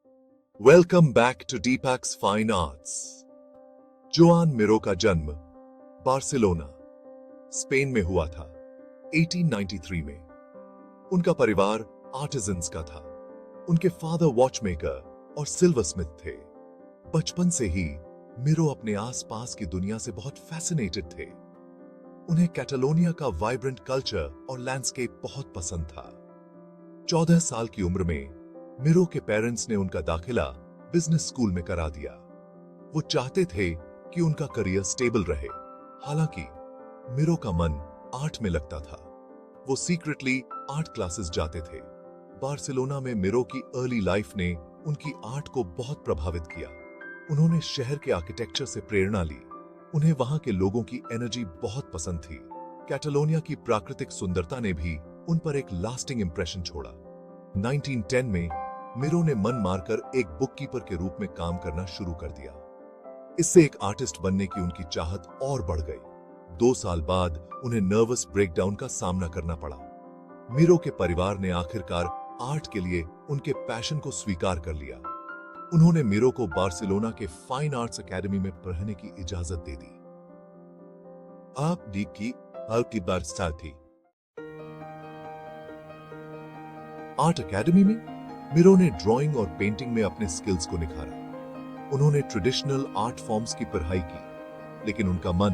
Welcome back to डीपैक्स fine arts. Joan Miro का जन्म बार्सिलोना, स्पेन में हुआ था 1893 में। उनका परिवार आर्टिजन्स का था। उनके फादर वॉचमेकर और सिल्वर स्मिथ थे। बचपन से ही मिरो अपने आसपास की दुनिया से बहुत फैसिनेटेड थे। उन्हें कैटालोनिया का वाइब्रेंट कल्चर और लैंडस्केप बहुत पसंद था। 14 साल की उम्र में मिरो के पेरेंट्स ने उनका दाखिला बिजनेस स्कूल में करा दिया। वो चाहते थे कि उनका करियर स्टेबल रहे। हालांकि मिरो का मन आर्ट में लगता था। वो सीक्रेटली आर्ट क्लासेस जाते थे। बार्सिलोना में मिरो की अर्ली लाइफ ने उनकी आर्ट को बहुत प्रभावित किया। उन्होंने शहर के आर्किटेक्चर से प्रेरणा ली। उन्हें वहां के लोगों की एनर्जी बहुत पसंद थी। कैटालोनिया की प्राकृतिक सुंदरता ने भी उन पर एक लास्टिंग इंप्रेशन छोड़ा। 1910 में मिरो ने मन मारकर एक बुककीपर के रूप में काम करना शुरू कर दिया। इससे एक आर्टिस्ट बनने की उनकी चाहत और बढ़ गई। 2 साल बाद उन्हें नर्वस ब्रेकडाउन का सामना करना पड़ा। मिरो के परिवार ने आखिरकार आर्ट के लिए उनके पैशन को स्वीकार कर लिया। उन्होंने मिरो को बार्सिलोना के फाइन आर्ट्स एकेडमी में पढ़ने की इजाजत दे दी। आप डी की आपकी बारस्ता थी। आर्ट एकेडमी में मिरो ने ड्राइंग और पेंटिंग में अपने स्किल्स को निखारा। उन्होंने ट्रेडिशनल आर्ट फॉर्म्स की पढ़ाई की, लेकिन उनका मन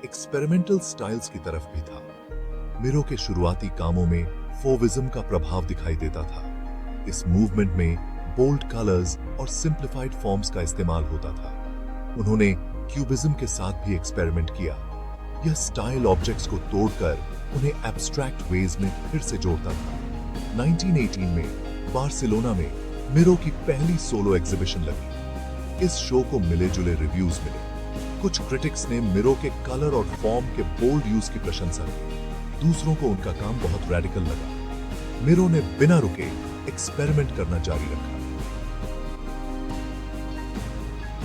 एक्सपेरिमेंटल स्टाइल्स की तरफ भी था। मिरो के शुरुआती कामों में फोविज्म का प्रभाव दिखाई देता था। इस मूवमेंट में बोल्ड कलर्स और सिंप्लीफाइड फॉर्म्स का इस्तेमाल होता था। उन्होंने क्यूबिज्म के साथ भी एक्सपेरिमेंट किया। यह स्टाइल ऑब्जेक्ट्स को तोड़कर उन्हें एब्स्ट्रैक्ट वेज में फिर से जोड़ता था। 1918 में बार्सिलोना में मिरो की पहली सोलो एग्जीबिशन लगी। इस शो को मिले जुले रिव्यूज मिले। कुछ क्रिटिक्स ने मिरो के कलर और फॉर्म के बोल्ड यूज की प्रशंसा की। दूसरों को उनका काम बहुत रेडिकल लगा। मिरो ने बिना रुके एक्सपेरिमेंट करना जारी रखा।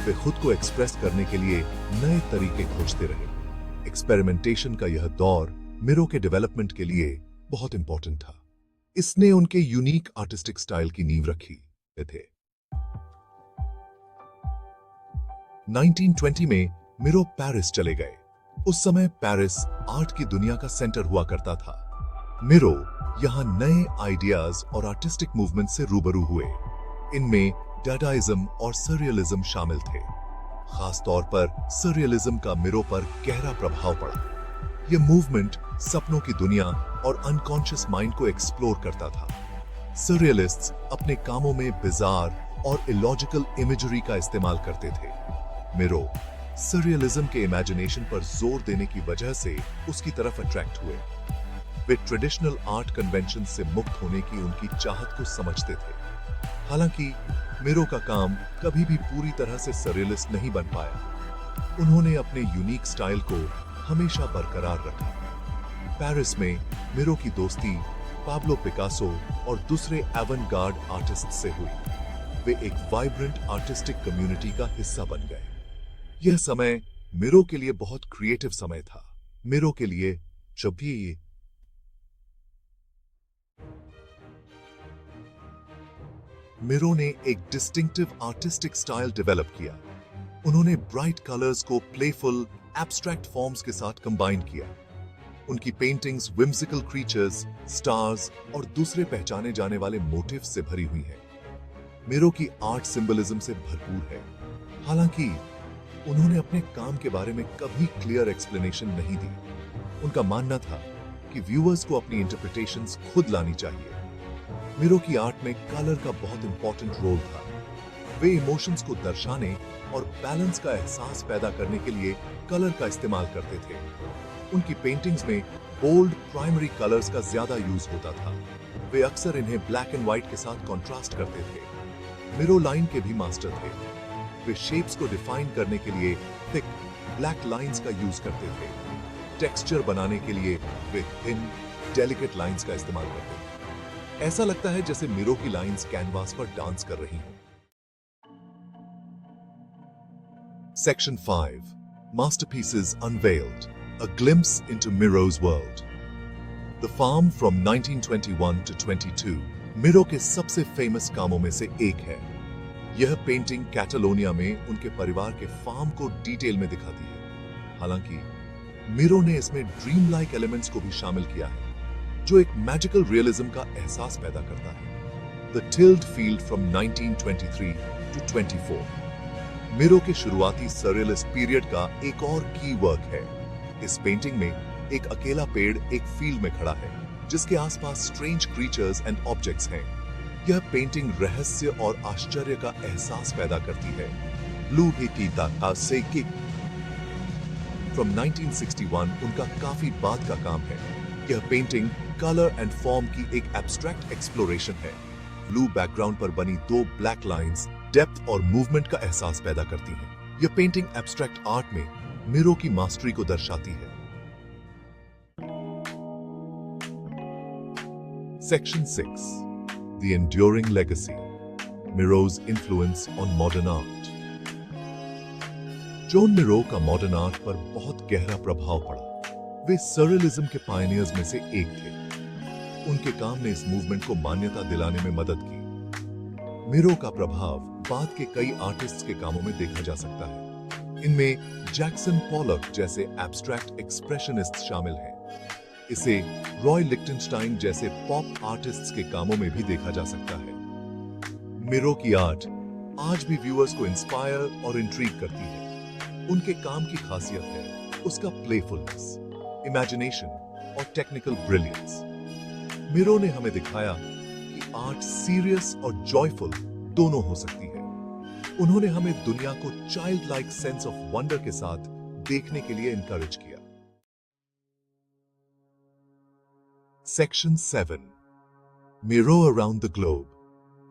वे खुद को एक्सप्रेस करने के लिए नए तरीके खोजते रहे। एक्सपेरिमेंटेशन का यह दौर मिरो के डेवलपमेंट के लिए बहुत इंपॉर्टेंट था। इसने उनके यूनिक आर्टिस्टिक स्टाइल की नींव रखी थे। 1920 में मिरो पेरिस चले गए। उस समय पेरिस आर्ट की दुनिया का सेंटर हुआ करता था। मिरो यहां नए आइडियाज और आर्टिस्टिक मूवमेंट से रूबरू हुए। इनमें डाडाइज्म और सरियलिज्म शामिल थे। खास तौर पर सरियलिज्म का मिरो पर गहरा प्रभाव पड़ा। यह मूवमेंट सपनों की दुनिया और अनकॉन्शियस माइंड को एक्सप्लोर करता था। सरियलिस्ट्स अपने कामों में बिजार और इलॉजिकल इमेजरी का इस्तेमाल करते थे। मिरो सरियलिज्म के इमेजिनेशन पर जोर देने की वजह से उसकी तरफ अट्रैक्ट हुए। वे ट्रेडिशनल आर्ट कन्वेंशन से मुक्त होने की उनकी चाहत को समझते थे। हालांकि मिरो का काम कभी भी पूरी तरह से सरियलिस्ट नहीं बन पाया। उन्होंने अपने यूनिक स्टाइल को हमेशा बरकरार रखा। पेरिस में मिरो की दोस्ती पाब्लो पिकासो और दूसरे एवन-गार्ड आर्टिस्ट से हुई। वे एक वाइब्रेंट आर्टिस्टिक कम्युनिटी का हिस्सा बन गए। यह समय मिरो के लिए बहुत क्रिएटिव समय था। मिरो के लिए जब भी मिरो ने एक डिस्टिंक्टिव आर्टिस्टिक स्टाइल डेवलप किया। उन्होंने ब्राइट कलर्स को प्लेफुल एब्स्ट्रैक्ट फॉर्म्स के साथ कंबाइन किया। उनकी पेंटिंग्स विम्सिकल क्रीचर्स, स्टार्स और दूसरे पहचाने जाने वाले मोटिव्स से भरी हुई हैं। मिरो की आर्ट सिंबलिज्म से भरपूर है। हालांकि उन्होंने अपने काम के बारे में कभी क्लियर एक्सप्लेनेशन नहीं दी। उनका मानना था कि व्यूअर्स को अपनी इंटरप्रिटेशंस खुद लानी चाहिए। मिरो की आर्ट में कलर का बहुत इंपॉर्टेंट रोल था। वे इमोशंस को दर्शाने और बैलेंस का एहसास पैदा करने के लिए कलर का इस्तेमाल करते थे। उनकी पेंटिंग्स में बोल्ड प्राइमरी कलर्स का ज्यादा यूज होता था। वे अक्सर इन्हें ब्लैक एंड व्हाइट के साथ कॉन्ट्रास्ट करते थे। मिरो लाइन के भी मास्टर थे। वे शेप्स को डिफाइन करने के लिए थिक ब्लैक लाइंस का यूज करते थे। टेक्सचर बनाने के लिए वे थिन डेलिकेट लाइंस का इस्तेमाल करते थे। ऐसा लगता है जैसे मिरो की लाइंस कैनवास पर डांस कर रही हों। Section 5 Masterpieces Unveiled, A Glimpse into Miro's World. The Farm from 1921 to 22 Miró के सबसे फेमस कामों में से एक है। यह पेंटिंग कैटालोनिया में उनके परिवार के फार्म को डिटेल में दिखाती है। हालांकि मिरो ने इसमें ड्रीम लाइक एलिमेंट्स को भी शामिल किया है, जो एक मैजिकल रियलिज्म का एहसास पैदा करता है। The tilde field from 1923 to 24 Miró के शुरुआती सररियलिस्ट पीरियड का एक और की वर्क है। इस पेंटिंग में एक अकेला पेड़ एक फील्ड में खड़ा है, जिसके आसपास स्ट्रेंज क्रीचर्स एंड ऑब्जेक्ट्स हैं। यह पेंटिंग रहस्य और आश्चर्य का एहसास पैदा करती है। ब्लू हिकीता से किक फ्रॉम 1961 उनका काफी बाद का काम है। यह पेंटिंग कलर एंड फॉर्म की एक एब्स्ट्रैक्ट एक्सप्लोरेशन है। ब्लू बैकग्राउंड पर बनी दो ब्लैक लाइंस डेप्थ और मूवमेंट का एहसास पैदा करती हैं। यह पेंटिंग एब्स्ट्रैक्ट आर्ट में मिरो की मास्टरी को दर्शाती है। Section 6. The Enduring Legacy. Miro's Influence on Modern Art. John Miró का मॉडर्न आर्ट पर बहुत गहरा प्रभाव पड़ा। वे सररियलिज्म के पायनियर्स में से एक थे। उनके काम ने इस मूवमेंट को मान्यता दिलाने में मदद की। मिरो का प्रभाव बाद के कई आर्टिस्ट्स के कामों में देखा जा सकता है। इनमें जैक्सन पॉलक जैसे एब्स्ट्रैक्ट एक्सप्रेशनिस्ट शामिल हैं। इसे रॉय लिक्टेनस्टाइन जैसे पॉप आर्टिस्ट्स के कामों में भी देखा जा सकता है। मिरो की आर्ट आज भी व्यूअर्स को इंस्पायर और इंट्रीग करती है। उनके काम की खासियत है उसका प्लेफुलनेस, इमेजिनेशन और टेक्निकल ब्रिलियंस। मिरो ने हमें दिखाया कि आर्ट सीरियस और जॉयफुल दोनों हो सकती है। उन्होंने हमें दुनिया को child like sense of wonder के साथ देखने के लिए इनकरेज किया। Section 7. Miro around the globe,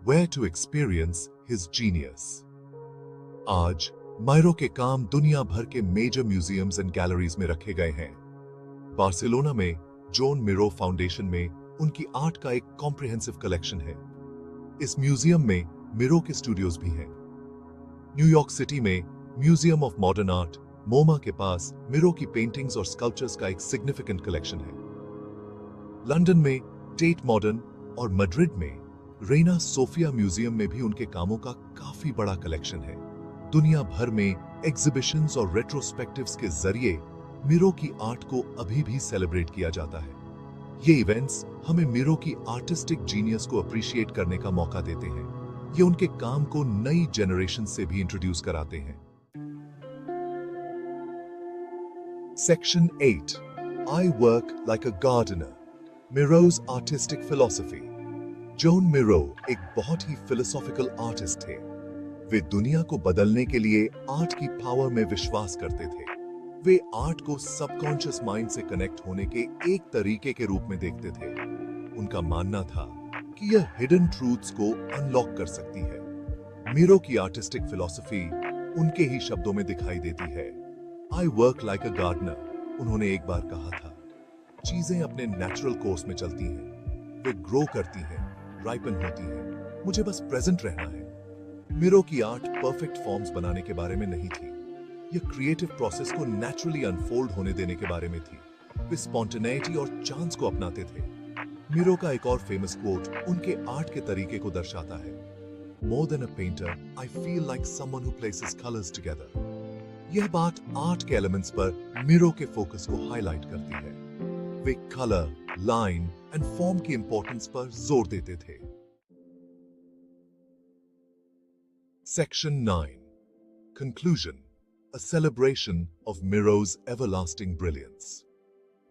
where to experience his genius. आज मिरो के काम दुनिया भर के मेजर म्यूजियम्स एंड गैलरीज में रखे गए हैं। बार्सिलोना में जॉन मिरो फाउंडेशन में उनकी आर्ट का एक कॉम्प्रिहेंसिव कलेक्शन है। इस म्यूजियम में मिरो के स्टूडियोज भी हैं। न्यूयॉर्क सिटी में म्यूजियम ऑफ मॉडर्न आर्ट मोमा के पास मिरो की पेंटिंग्स और स्कल्पचर्स का एक सिग्निफिकेंट कलेक्शन है। लंदन में टेट मॉडर्न और मैड्रिड में रेना सोफिया म्यूजियम में भी उनके कामों का काफी बड़ा कलेक्शन है। दुनिया भर में एग्जीबिशंस और रेट्रोस्पेक्टिव्स के जरिए मिरो की आर्ट को अभी भी सेलिब्रेट किया जाता है। ये इवेंट्स हमें मिरो की आर्टिस्टिक जीनियस को अप्रिशिएट करने का मौका देते हैं। ये उनके काम को नई जनरेशन से भी इंट्रोड्यूस कराते हैं। Section 8. I work like a gardener. Miro's artistic philosophy. Joan Miro एक बहुत ही फिलोसॉफिकल आर्टिस्ट थे। वे दुनिया को बदलने के लिए आर्ट की पावर में विश्वास करते थे। वे आर्ट को सबकॉन्शियस माइंड से कनेक्ट होने के एक तरीके के रूप में देखते थे। उनका मानना था कि यह हिडन ट्रूथ्स को अनलॉक कर सकती है। मिरो की आर्टिस्टिक फिलॉसफी उनके ही शब्दों में दिखाई देती है। I work like a gardener. उन्होंने एक बार कहा था, चीजें अपने नेचुरल कोर्स में चलती हैं, वे ग्रो करती हैं, राइपन होती हैं, मुझे बस प्रेजेंट रहना है। मिरो की आर्ट परफेक्ट फॉर्म्स बनाने के बारे में नहीं थी। यह क्रिएटिव प्रोसेस को नेचुरली अनफोल्ड होने देने के बारे में थी। वे स्पॉन्टेनिटी और चांस को अपनाते थे। मिरो का एक और फेमस कोट उनके आर्ट के तरीके को दर्शाता है। More than a painter, I feel like someone who places colours together. यह बात आर्ट के एलिमेंट्स पर मिरो के फोकस को हाईलाइट करती है। वे कलर, लाइन एंड फॉर्म की इंपॉर्टेंस पर जोर देते थे। Section 9. Conclusion. A celebration of Miro's everlasting brilliance.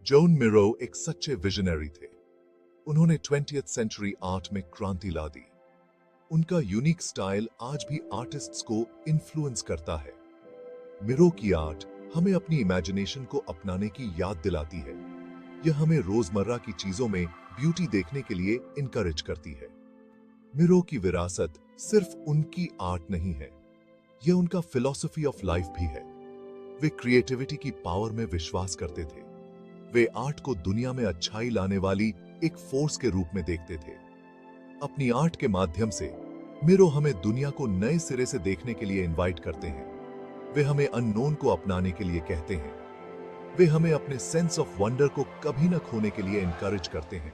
John Miro एक सच्चे विजनरी थे। उन्होंने 20th सेंचुरी आर्ट में क्रांति ला दी। उनका यूनिक स्टाइल आज भी आर्टिस्ट्स को इन्फ्लुएंस करता है। मिरो की आर्ट हमें अपनी इमेजिनेशन को अपनाने की याद दिलाती है। यह हमें रोजमर्रा की चीजों में ब्यूटी देखने के लिए इनकरेज करती है। मिरो की विरासत सिर्फ उनकी आर्ट नहीं है, यह उनका फिलॉसफी ऑफ लाइफ भी है। वे क्रिएटिविटी की पावर में विश्वास करते थे। वे आर्ट को दुनिया में अच्छाई लाने वाली एक फोर्स के रूप में देखते थे। अपनी आर्ट के माध्यम से मिरो हमें दुनिया को नए सिरे से देखने के लिए इनवाइट करते हैं। वे हमें अननोन को अपनाने के लिए कहते हैं। वे हमें अपने सेंस ऑफ वंडर को कभी न खोने के लिए इनकरेज करते हैं।